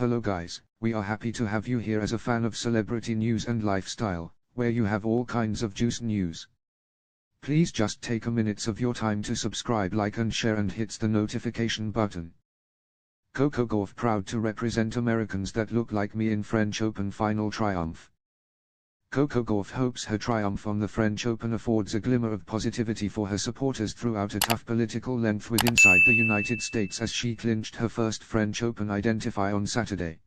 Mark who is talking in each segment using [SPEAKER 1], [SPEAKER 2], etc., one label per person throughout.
[SPEAKER 1] Hello guys, we are happy to have you here as a fan of celebrity news and lifestyle, where you have all kinds of juice news. Please just take a minute of your time to subscribe, like and share and hit the notification button. Coco Gauff proud to represent Americans that look like me in French Open final triumph. Coco Gauff hopes her triumph on the French Open affords a glimmer of positivity for her supporters throughout a tough political length with inside the United States as she clinched her first French Open identify on Saturday.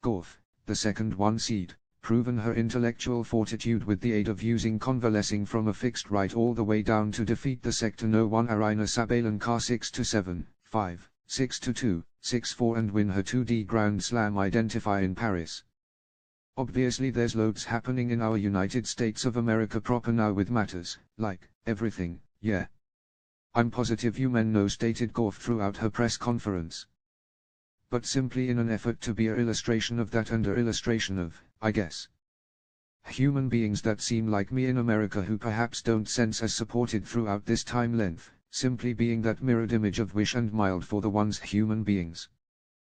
[SPEAKER 1] Gauff, the second one seed, proven her intellectual fortitude with the aid of using convalescing from a fixed right all the way down to defeat the sector No. 1 Aryna Sabalenka 6-7, 5, 6-2, 6-4 and win her 2D Grand Slam identify in Paris. Obviously there's loads happening in our United States of America proper now with matters, like, everything, yeah. I'm positive you men know, stated Gauff throughout her press conference. But simply in an effort to be a illustration of that and a illustration of, I guess, human beings that seem like me in America who perhaps don't sense as supported throughout this time length, simply being that mirrored image of wish and mild for the ones human beings.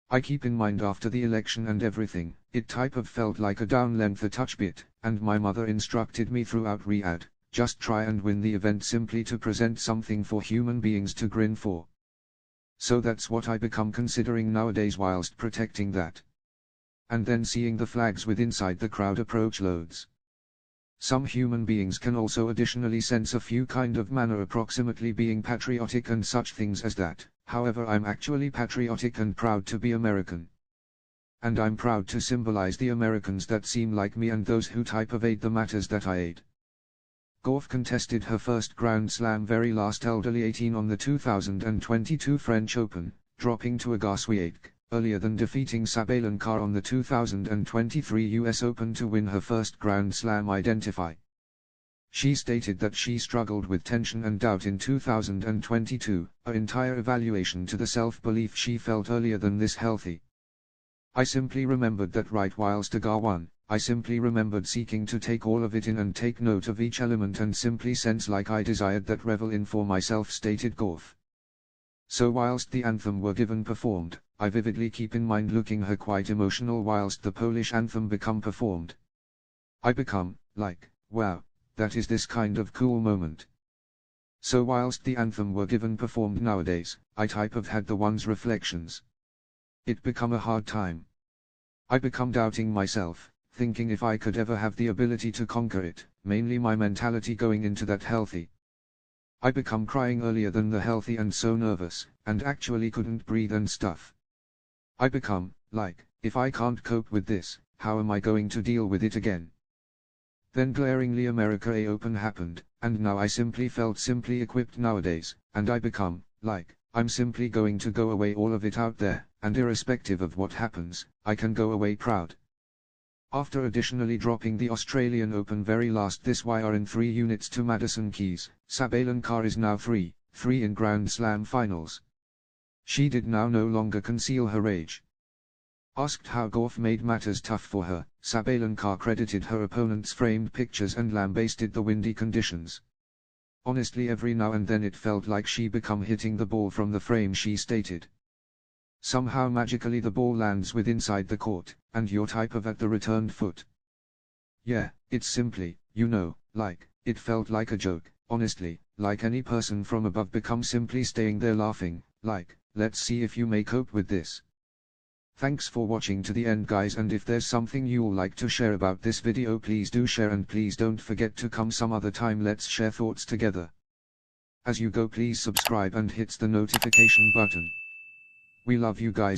[SPEAKER 1] I keep in mind after the election and everything, it type of felt like a down length a touch bit, and my mother instructed me throughout Riyadh, just try and win the event simply to present something for human beings to grin for. So that's what I become considering nowadays whilst protecting that. And then seeing the flags with inside the crowd approach loads. Some human beings can also additionally sense a few kind of manner approximately being patriotic and such things as that. However, I'm actually patriotic and proud to be American. And I'm proud to symbolize the Americans that seem like me and those who type of aid the matters that I aid. Gauff contested her first Grand Slam very last elderly 18 on the 2022 French Open, dropping to Agassi earlier than defeating Sabalenka on the 2023 US Open to win her first Grand Slam identify. She stated that she struggled with tension and doubt in 2022, her entire evaluation to the self-belief she felt earlier than this healthy. I simply remembered that right whilst Agassi won, I simply remembered seeking to take all of it in and take note of each element and simply sense like I desired that revel in for myself, stated Gauff. So whilst the anthem were given performed, I vividly keep in mind looking her quite emotional whilst the Polish anthem become performed. I become, like, wow. That is this kind of cool moment. So whilst the anthem were given performed nowadays, I type of had the one's reflections. It become a hard time. I become doubting myself, thinking if I could ever have the ability to conquer it, mainly my mentality going into that healthy. I become crying earlier than the healthy and so nervous, and actually couldn't breathe and stuff. I become, like, if I can't cope with this, how am I going to deal with it again? Then glaringly America A Open happened, and now I simply felt simply equipped nowadays, and I become, like, I'm simply going to go away all of it out there, and irrespective of what happens, I can go away proud. After additionally dropping the Australian Open very last this wire in 3 units to Madison Keys, Sabalenka is now 3-3 in Grand Slam finals. She did now no longer conceal her rage. Asked how Gauff made matters tough for her, Sabalenka credited her opponent's framed pictures and lambasted the windy conditions. Honestly, every now and then it felt like she become hitting the ball from the frame, she stated. Somehow magically the ball lands with inside the court, and your type of at the returned foot. Yeah, it's simply, you know, like, it felt like a joke, honestly, like any person from above become simply staying there laughing, like, let's see if you may cope with this. Thanks for watching to the end guys, and if there's something you'll like to share about this video, please do share, and please don't forget to come some other time, let's share thoughts together. As you go, please subscribe and hit the notification button. We love you guys.